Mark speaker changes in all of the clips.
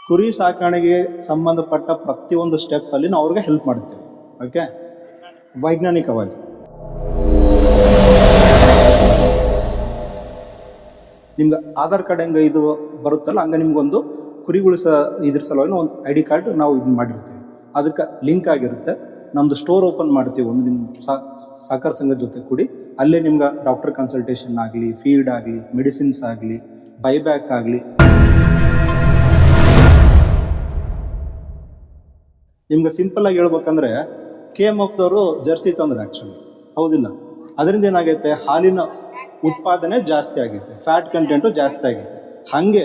Speaker 1: ಕುರಿ ಸಾಕಾಣೆಗೆ ಸಂಬಂಧಪಟ್ಟ ಪ್ರತಿಯೊಂದು ಸ್ಟೆಪ್ ಅಲ್ಲಿ ನಾವು ಅವ್ರಿಗೆ ಹೆಲ್ಪ್ ಮಾಡ್ತೀವಿ. ಓಕೆ, ವೈಜ್ಞಾನಿಕವಾಗಿ ನಿಮ್ಗೆ ಆಧಾರ್ ಕಾರ್ಡ್ ಹೆಂಗೆ ಇದು ಬರುತ್ತಲ್ಲ ಹಂಗೆ ನಿಮ್ಗೊಂದು ಕುರಿಗಳು ಇದ್ರ ಸಲುವಾಗಿ ಒಂದು ID ಕಾರ್ಡ್ ನಾವು ಇದನ್ನ ಮಾಡಿರ್ತೀವಿ. ಅದಕ್ಕೆ ಲಿಂಕ್ ಆಗಿರುತ್ತೆ. ನಮ್ದು ಸ್ಟೋರ್ ಓಪನ್ ಮಾಡ್ತೀವಿ ಒಂದು ನಿಮ್ಮ ಸಹಕಾರ ಸಂಘದ ಜೊತೆ ಕೂಡಿ. ಅಲ್ಲೇ ನಿಮ್ಗೆ ಡಾಕ್ಟರ್ ಕನ್ಸಲ್ಟೇಷನ್ ಆಗಲಿ, ಫೀಡ್ ಆಗಲಿ, ಮೆಡಿಸಿನ್ಸ್ ಆಗಲಿ, ಬೈಬ್ಯಾಕ್ ಆಗಲಿ, ನಿಮ್ಗೆ ಸಿಂಪಲ್ ಆಗಿ ಹೇಳ್ಬೇಕಂದ್ರೆ KMF ದವರು ಜರ್ಸಿ ತಂದ್ರೆ ಆ್ಯಕ್ಚುಲಿ ಹೌದಿಲ್ಲ. ಅದರಿಂದ ಏನಾಗೈತೆ, ಹಾಲಿನ ಉತ್ಪಾದನೆ ಜಾಸ್ತಿ ಆಗೈತೆ, ಫ್ಯಾಟ್ ಕಂಟೆಂಟು ಜಾಸ್ತಿ ಆಗೈತೆ. ಹಾಗೆ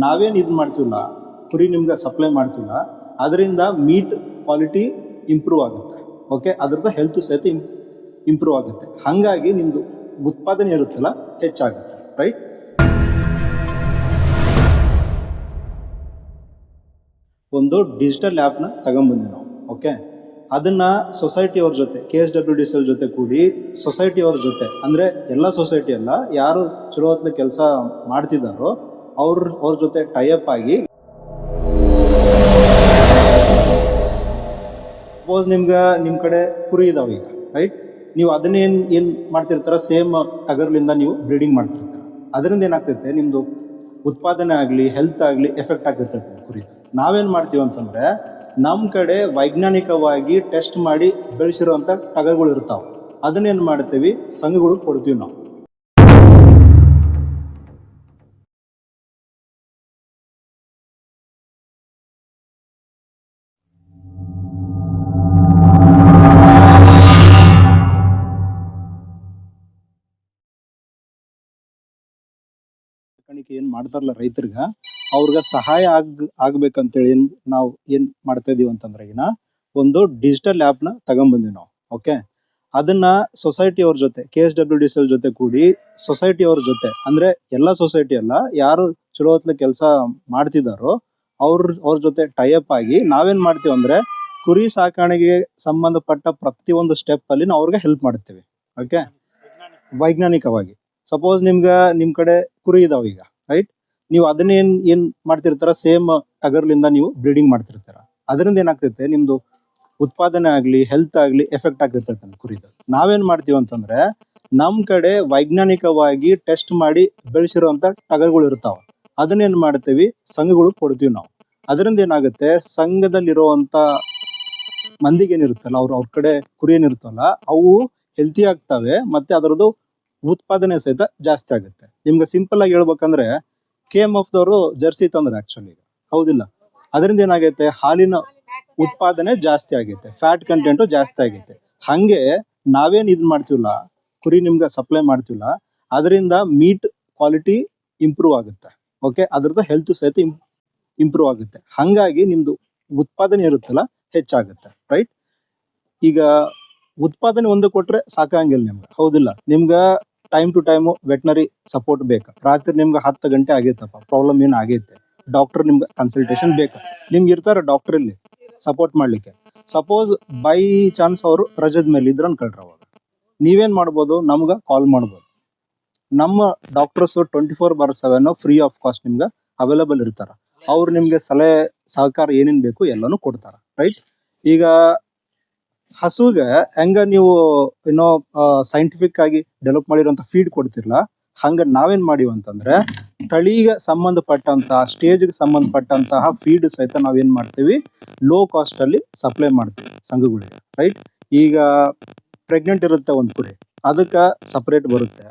Speaker 1: ನಾವೇನು ಇದು ಮಾಡ್ತೀವಲ್ಲ, ಕುರಿ ನಿಮ್ಗೆ ಸಪ್ಲೈ ಮಾಡ್ತೀವಲ್ಲ, ಅದರಿಂದ ಮೀಟ್ ಕ್ವಾಲಿಟಿ ಇಂಪ್ರೂವ್ ಆಗುತ್ತೆ. ಓಕೆ, ಅದ್ರದ್ದು ಹೆಲ್ತ್ ಸಹಿತ ಇಂಪ್ರೂವ್ ಆಗುತ್ತೆ. ಹಾಗಾಗಿ ನಿಮ್ಮದು ಉತ್ಪಾದನೆ ಇರುತ್ತಲ್ಲ ಹೆಚ್ಚಾಗುತ್ತೆ. ರೈಟ್, ಒಂದು ಡಿಜಿಟಲ್ ಆ್ಯಪ್ನ ತಗೊಂಬಂದ್ವಿ ನಾವು. ಓಕೆ, ಅದನ್ನು ಸೊಸೈಟಿಯವ್ರ ಜೊತೆ KSWDCL ಜೊತೆ ಕೂಡಿ ಸೊಸೈಟಿಯವ್ರ ಜೊತೆ, ಅಂದರೆ ಎಲ್ಲ ಸೊಸೈಟಿ ಅಲ್ಲ, ಯಾರು ಚಲೋ ಹೊತ್ಲೆ ಕೆಲಸ ಮಾಡ್ತಿದ್ದಾರೋ ಅವ್ರ ಜೊತೆ ಟೈಅಪ್ ಆಗಿ, ಸಪೋಸ್ ನಿಮ್ಮ ಕಡೆ ಕುರಿ ಇದಾವೆ ಈಗ, ರೈಟ್, ನೀವು ಅದನ್ನೇನು ಮಾಡ್ತಿರ್ತಾರ, ಸೇಮ್ ಟಗರ್ಲಿಂದ ನೀವು ಬ್ರೀಡಿಂಗ್ ಮಾಡ್ತಿರ್ತೀರ. ಅದರಿಂದ ಏನಾಗ್ತೈತೆ, ನಿಮ್ಮದು ಉತ್ಪಾದನೆ ಆಗಲಿ, ಹೆಲ್ತ್ ಆಗಲಿ ಎಫೆಕ್ಟ್ ಆಗ್ತಿರ್ತೈತೆ ಕುರಿ. ನಾವೇನು ಮಾಡ್ತೀವಿ ಅಂತಂದರೆ, ನಮ್ಮ ಕಡೆ ವೈಜ್ಞಾನಿಕವಾಗಿ ಟೆಸ್ಟ್ ಮಾಡಿ ಬೆಳೆಸಿರೋಂಥ ಟಗರ್ಗಳು ಇರ್ತಾವೆ. ಅದನ್ನೇನು ಮಾಡ್ತೀವಿ, ಸಂಘಗಳು ಕೊಡ್ತೀವಿ ನಾವು. ಏನು ಮಾಡ್ತಾರಲ್ಲ ರೈತರಿಗೆ, ಅವ್ರಿಗೆ ಸಹಾಯ ಆಗ್ಬೇಕಂತೇಳಿ ನಾವು ಏನು ಮಾಡ್ತಾ ಇದೀವಿ ಅಂತಂದ್ರೆ, ಈಗ ಒಂದು ಡಿಜಿಟಲ್ ಆ್ಯಪ್ನ ತಗೊಂಬಂದಿವಿ ನಾವು. ಓಕೆ, ಅದನ್ನ ಸೊಸೈಟಿಯವ್ರ ಜೊತೆ KSWDCL ಜೊತೆ ಕೂಡಿ ಸೊಸೈಟಿಯವ್ರ ಜೊತೆ, ಅಂದರೆ ಎಲ್ಲ ಸೊಸೈಟಿ ಅಲ್ಲ, ಯಾರು ಚಲೋ ಹೊತ್ಲೆ ಕೆಲಸ ಮಾಡ್ತಿದ್ದಾರೋ ಅವ್ರ ಜೊತೆ ಟೈಅಪ್ ಆಗಿ ನಾವೇನು ಮಾಡ್ತೀವಿ ಅಂದರೆ, ಕುರಿ ಸಾಕಾಣೆಗೆ ಸಂಬಂಧಪಟ್ಟ ಪ್ರತಿಯೊಂದು ಸ್ಟೆಪ್ ಅಲ್ಲಿ ನಾವು ಅವ್ರಿಗೆ ಹೆಲ್ಪ್ ಮಾಡ್ತೀವಿ. ಓಕೆ, ವೈಜ್ಞಾನಿಕವಾಗಿ. ಸಪೋಸ್ ನಿಮ್ಮ ಕಡೆ ಕುರಿ ಇದಾವೆ ಈಗ, ರೈಟ್, ನೀವು ಅದನ್ನೇನು ಮಾಡ್ತಿರ್ತಾರ, ಸೇಮ್ ಟಗರ್ಲಿಂದ ನೀವು ಬ್ರೀಡಿಂಗ್ ಮಾಡ್ತಿರ್ತೀರ. ಅದರಿಂದ ಏನಾಗ್ತೈತೆ, ನಿಮ್ಮದು ಉತ್ಪಾದನೆ ಆಗಲಿ, ಹೆಲ್ತ್ ಆಗಲಿ ಎಫೆಕ್ಟ್ ಆಗ್ತಿರ್ತೈತೆ ಕುರಿದು. ನಾವೇನು ಮಾಡ್ತೀವಿ ಅಂತಂದರೆ, ನಮ್ಮ ಕಡೆ ವೈಜ್ಞಾನಿಕವಾಗಿ ಟೆಸ್ಟ್ ಮಾಡಿ ಬೆಳೆಸಿರೋಂಥ ಟಗರ್ಗಳು ಇರ್ತಾವೆ. ಅದನ್ನೇನು ಮಾಡ್ತೀವಿ, ಸಂಘಗಳು ಕೊಡ್ತೀವಿ ನಾವು. ಅದರಿಂದ ಏನಾಗುತ್ತೆ, ಸಂಘದಲ್ಲಿರುವಂಥ ಮಂದಿಗೆ ಏನಿರುತ್ತಲ್ಲ, ಅವ್ರ ಕಡೆ ಕುರಿ ಏನಿರುತ್ತಲ್ಲ, ಅವು ಹೆಲ್ತಿ ಆಗ್ತವೆ, ಮತ್ತು ಅದರದ್ದು ಉತ್ಪಾದನೆ ಸಹಿತ ಜಾಸ್ತಿ ಆಗುತ್ತೆ. ನಿಮ್ಗೆ ಸಿಂಪಲ್ ಆಗಿ ಹೇಳ್ಬೇಕಂದ್ರೆ, KMF ದವರು ಜರ್ಸಿ ತಂದ್ರೆ ಆ್ಯಕ್ಚುಲಿ ಹೌದಿಲ್ಲ. ಅದರಿಂದ ಏನಾಗೈತೆ, ಹಾಲಿನ ಉತ್ಪಾದನೆ ಜಾಸ್ತಿ ಆಗೈತೆ, ಫ್ಯಾಟ್ ಕಂಟೆಂಟು ಜಾಸ್ತಿ ಆಗೈತೆ. ಹಾಗೆ ನಾವೇನು ಇದು ಮಾಡ್ತೀವಲ್ಲ, ಕುರಿ ನಿಮ್ಗೆ ಸಪ್ಲೈ ಮಾಡ್ತೀವಲ್ಲ, ಅದರಿಂದ ಮೀಟ್ ಕ್ವಾಲಿಟಿ ಇಂಪ್ರೂವ್ ಆಗುತ್ತೆ. ಓಕೆ, ಅದ್ರದ್ದು ಹೆಲ್ತ್ ಸಹಿತ ಇಂಪ್ರೂವ್ ಆಗುತ್ತೆ. ಹಾಗಾಗಿ ನಿಮ್ಮದು ಉತ್ಪಾದನೆ ಇರುತ್ತಲ್ಲ ಹೆಚ್ಚಾಗುತ್ತೆ. ರೈಟ್, ಈಗ ಉತ್ಪಾದನೆ ಒಂದು ಕೊಟ್ರೆ ಸಾಕಾಗಿಲ್ಲ ನಿಮ್ಗೆ, ಹೌದಿಲ್ಲ. ನಿಮ್ಗೆ time to time veterinary support ಬೇಕು. ರಾತ್ರಿ ನಿಮ್ಗೆ 10 ಗಂಟೆ ಆಗೈತಪ್ಪ, ಪ್ರಾಬ್ಲಮ್ ಏನು ಆಗೈತೆ, ಡಾಕ್ಟರ್ ನಿಮ್ಗೆ ಕನ್ಸಲ್ಟೇಷನ್ ಬೇಕು. ನಿಮ್ಗೆ ಇರ್ತಾರೆ ಡಾಕ್ಟರ್ ಇಲ್ಲಿ ಸಪೋರ್ಟ್ ಮಾಡಲಿಕ್ಕೆ. ಸಪೋಸ್ ಬೈ ಚಾನ್ಸ್ ಅವರು ರಜದ ಮೇಲೆ ಇದ್ರು ಅನ್ಕೊಳ್ರಿ, ಅವಾಗ ನೀವೇನು ಮಾಡ್ಬೋದು, ನಮ್ಗೆ ಕಾಲ್ ಮಾಡ್ಬೋದು. ನಮ್ಮ ಡಾಕ್ಟರ್ಸು 24/7 ಫ್ರೀ ಆಫ್ ಕಾಸ್ಟ್ ನಿಮ್ಗೆ ಅವೈಲೇಬಲ್ ಇರ್ತಾರೆ. ಅವ್ರು ನಿಮ್ಗೆ ಸಲಹೆ ಸಹಕಾರ ಏನೇನು ಬೇಕು ಎಲ್ಲನೂ ಕೊಡ್ತಾರೆ. ರೈಟ್, ಈಗ ಹಸುಗೆ ಹೆಂಗ ನೀವು ಏನೋ ಸೈಂಟಿಫಿಕ್ ಆಗಿ ಡೆವಲಪ್ ಮಾಡಿರೋಂಥ ಫೀಡ್ ಕೊಡ್ತಿರಲ್ಲ, ಹಂಗೆ ನಾವೇನು ಮಾಡಿವಿ ಅಂತಂದ್ರೆ, ತಳಿಗೆ ಸಂಬಂಧಪಟ್ಟಂತಹ ಸ್ಟೇಜ್ಗೆ ಸಂಬಂಧಪಟ್ಟಂತಹ ಫೀಡ್ ಸಹಿತ ನಾವೇನು ಮಾಡ್ತೀವಿ, ಲೋ ಕಾಸ್ಟಲ್ಲಿ ಸಪ್ಲೈ ಮಾಡ್ತೀವಿ ಸಂಘಗಳಿಗೆ. ರೈಟ್, ಈಗ ಪ್ರೆಗ್ನೆಂಟ್ ಇರುತ್ತೆ ಒಂದು ಕುರಿ, ಅದಕ್ಕೆ ಸಪ್ರೇಟ್ ಬರುತ್ತೆ,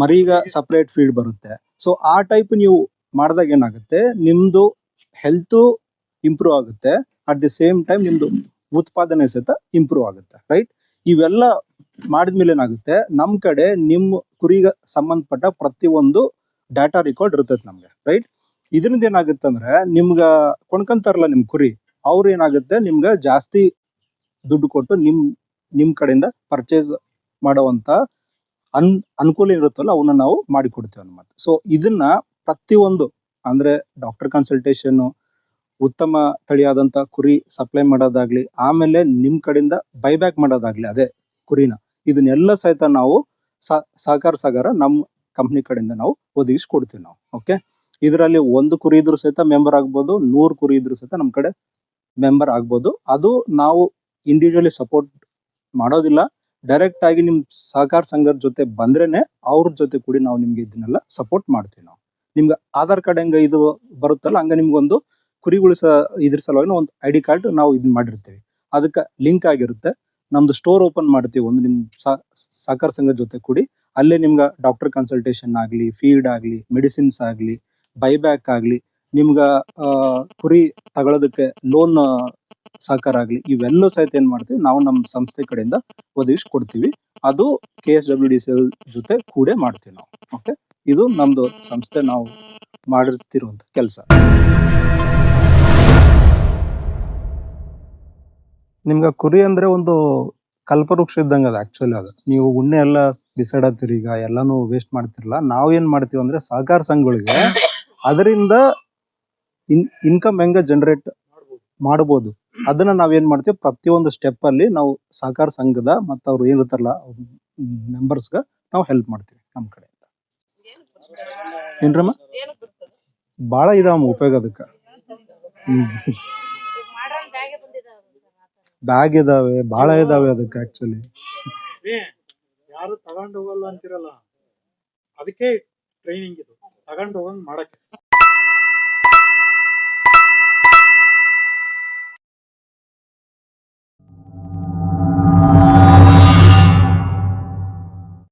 Speaker 1: ಮರಿಗೆ ಸಪ್ರೇಟ್ ಫೀಡ್ ಬರುತ್ತೆ. ಸೊ ಆ ಟೈಪ್ ನೀವು ಮಾಡಿದಾಗ ಏನಾಗುತ್ತೆ, ನಿಮ್ಮದು ಹೆಲ್ತು ಇಂಪ್ರೂವ್ ಆಗುತ್ತೆ, ಅಟ್ ದಿ ಸೇಮ್ ಟೈಮ್ ನಿಮ್ಮದು ಉತ್ಪಾದನೆ ಸಹಿತ ಇಂಪ್ರೂವ್ ಆಗುತ್ತೆ. ರೈಟ್, ಇವೆಲ್ಲ ಮಾಡಿದ್ಮೇಲೆ ಏನಾಗುತ್ತೆ, ನಮ್ಮ ಕಡೆ ನಿಮ್ಮ ಕುರಿಗೆ ಸಂಬಂಧಪಟ್ಟ ಪ್ರತಿಯೊಂದು ಡಾಟಾ ರೆಕಾರ್ಡ್ ಇರ್ತೈತೆ ನಮ್ಗೆ. ರೈಟ್, ಇದರಿಂದ ಏನಾಗುತ್ತೆ ಅಂದ್ರೆ, ನಿಮ್ಗೆ ಕೊಂಡ್ಕೊಂತಾರಲ್ಲ ನಿಮ್ಮ ಕುರಿ, ಅವ್ರು ಏನಾಗುತ್ತೆ, ನಿಮ್ಗೆ ಜಾಸ್ತಿ ದುಡ್ಡು ಕೊಟ್ಟು ನಿಮ್ಮ ಕಡೆಯಿಂದ ಪರ್ಚೇಸ್ ಮಾಡುವಂತ ಅನುಕೂಲ ಇರುತ್ತಲ್ಲ, ಅವನ್ನ ನಾವು ಮಾಡಿಕೊಡ್ತೀವಿ ಅನ್ನೋದು. ಸೊ ಇದನ್ನ ಪ್ರತಿಯೊಂದು ಅಂದ್ರೆ ಡಾಕ್ಟರ್ ಕನ್ಸಲ್ಟೇಷನ್, ಉತ್ತಮ ತಳಿಯಾದಂಥ ಕುರಿ ಸಪ್ಲೈ ಮಾಡೋದಾಗ್ಲಿ, ಆಮೇಲೆ ನಿಮ್ಮ ಕಡೆಯಿಂದ ಬೈಬ್ಯಾಕ್ ಮಾಡೋದಾಗ್ಲಿ, ಅದೇ ಕುರಿನ, ಇದನ್ನೆಲ್ಲ ಸಹಿತ ನಾವು ಸಹಕಾರ ನಮ್ಮ ಕಂಪ್ನಿ ಕಡೆಯಿಂದ ನಾವು ಒದಗಿಸ್ಕೊಡ್ತೀವಿ ನಾವು. ಓಕೆ, ಇದರಲ್ಲಿ 1 ಕುರಿ ಇದ್ರೂ ಸಹಿತ ಮೆಂಬರ್ ಆಗ್ಬೋದು, 100 ಕುರಿ ಇದ್ರೂ ಸಹಿತ ನಮ್ ಕಡೆ ಮೆಂಬರ್ ಆಗ್ಬೋದು. ಅದು ನಾವು ಇಂಡಿವಿಜುವಲಿ ಸಪೋರ್ಟ್ ಮಾಡೋದಿಲ್ಲ. ಡೈರೆಕ್ಟ್ ಆಗಿ ನಿಮ್ ಸಹಕಾರ ಸಂಘದ ಜೊತೆ ಬಂದ್ರೇನೆ ಅವ್ರ ಜೊತೆ ಕೂಡಿ ನಾವು ನಿಮ್ಗೆ ಇದನ್ನೆಲ್ಲ ಸಪೋರ್ಟ್ ಮಾಡ್ತೀವಿ ನಾವು. ನಿಮ್ಗೆ ಆಧಾರ್ ಕಾರ್ಡ್ ಹೆಂಗ ಇದು ಬರುತ್ತಲ್ಲ ಹಂಗ ನಿಮ್ಗೊಂದು ಕುರಿಗಳು ಇದ್ರ ಸಲುವಾಗಿ ಒಂದು ID ಕಾರ್ಡ್ ನಾವು ಇದನ್ನ ಮಾಡಿರ್ತೀವಿ. ಅದಕ್ಕೆ ಲಿಂಕ್ ಆಗಿರುತ್ತೆ. ನಮ್ದು ಸ್ಟೋರ್ ಓಪನ್ ಮಾಡ್ತೀವಿ ಒಂದು ನಿಮ್ ಸಹಕಾರ ಸಂಘದ ಜೊತೆ ಕೂಡಿ. ಅಲ್ಲೇ ನಿಮ್ಗೆ ಡಾಕ್ಟರ್ ಕನ್ಸಲ್ಟೇಷನ್ ಆಗ್ಲಿ, ಫೀಡ್ ಆಗ್ಲಿ, ಮೆಡಿಸಿನ್ಸ್ ಆಗ್ಲಿ, ಬೈಬ್ಯಾಕ್ ಆಗ್ಲಿ, ನಿಮ್ಗ ಕುರಿ ತಗೊಳ್ಳೋದಕ್ಕೆ ಲೋನ್ ಸಹಕಾರ ಆಗ್ಲಿ, ಇವೆಲ್ಲೂ ಸಹಿತ ಏನ್ ಮಾಡ್ತೀವಿ ನಾವು ನಮ್ಮ ಸಂಸ್ಥೆ ಕಡೆಯಿಂದ ಒದಗಿಸಿ ಕೊಡ್ತೀವಿ. ಅದು KSWDCL ಜೊತೆ ಕೂಡೇ ಮಾಡ್ತೀವಿ ನಾವು. ಓಕೆ, ಇದು ನಮ್ದು ಸಂಸ್ಥೆ ನಾವು ಮಾಡುತ್ತಿರುವಂತ ಕೆಲಸ. ನಿಮ್ಗೆ ಕುರಿ ಅಂದ್ರೆ ಒಂದು ಕಲ್ಪವೃಕ್ಷ ಇದ್ದಂಗೆ ಅದು ಆಕ್ಚುಲಿ. ಅದು ನೀವು ಉಣ್ಣೆ ಎಲ್ಲ ಬಿಸಾಡತ್ತೀರಿ, ಈಗ ಎಲ್ಲಾನು ವೇಸ್ಟ್ ಮಾಡ್ತಿರಲ್ಲ. ನಾವ್ ಏನ್ ಮಾಡ್ತೀವಿ ಅಂದ್ರೆ ಸಹಕಾರ ಸಂಘಗಳಿಗೆ ಅದರಿಂದ ಇನ್ಕಮ್ ಹೆಂಗ ಜನರೇಟ್ ಮಾಡಬಹುದು ಅದನ್ನ ನಾವೇನ್ ಮಾಡ್ತೀವಿ, ಪ್ರತಿಯೊಂದು ಸ್ಟೆಪ್ ಅಲ್ಲಿ ನಾವು ಸಹಕಾರ ಸಂಘದ ಮತ್ತು ಅವ್ರು ಏನಿರ್ತಾರಲ್ಲ ಮೆಂಬರ್ಸ್ಗ ನಾವು ಹೆಲ್ಪ್ ಮಾಡ್ತೀವಿ ನಮ್ ಕಡೆಯಿಂದ. ಏನ್ರಮ್ಮ ಬಾಳ ಇದಾವ ಉಪಯೋಗ ಅದಕ್ಕ. ಬ್ಯಾಗ್ ಇದಾವೆ, ಬಾಳ ಇದಾವೆ ಅದಕ್ಕೆ ಆಕ್ಚುಲಿ.
Speaker 2: ಯಾರು ತಗೊಂಡ್ ಹೋಗಲ್ಲ ಅಂತಿರಲ್ಲ, ಅದಕ್ಕೆ ಟ್ರೈನಿಂಗ್ ಇದು ತಗೊಂಡ್ ಹೋಗಂಗ್ ಮಾಡಕ್ಕೆ.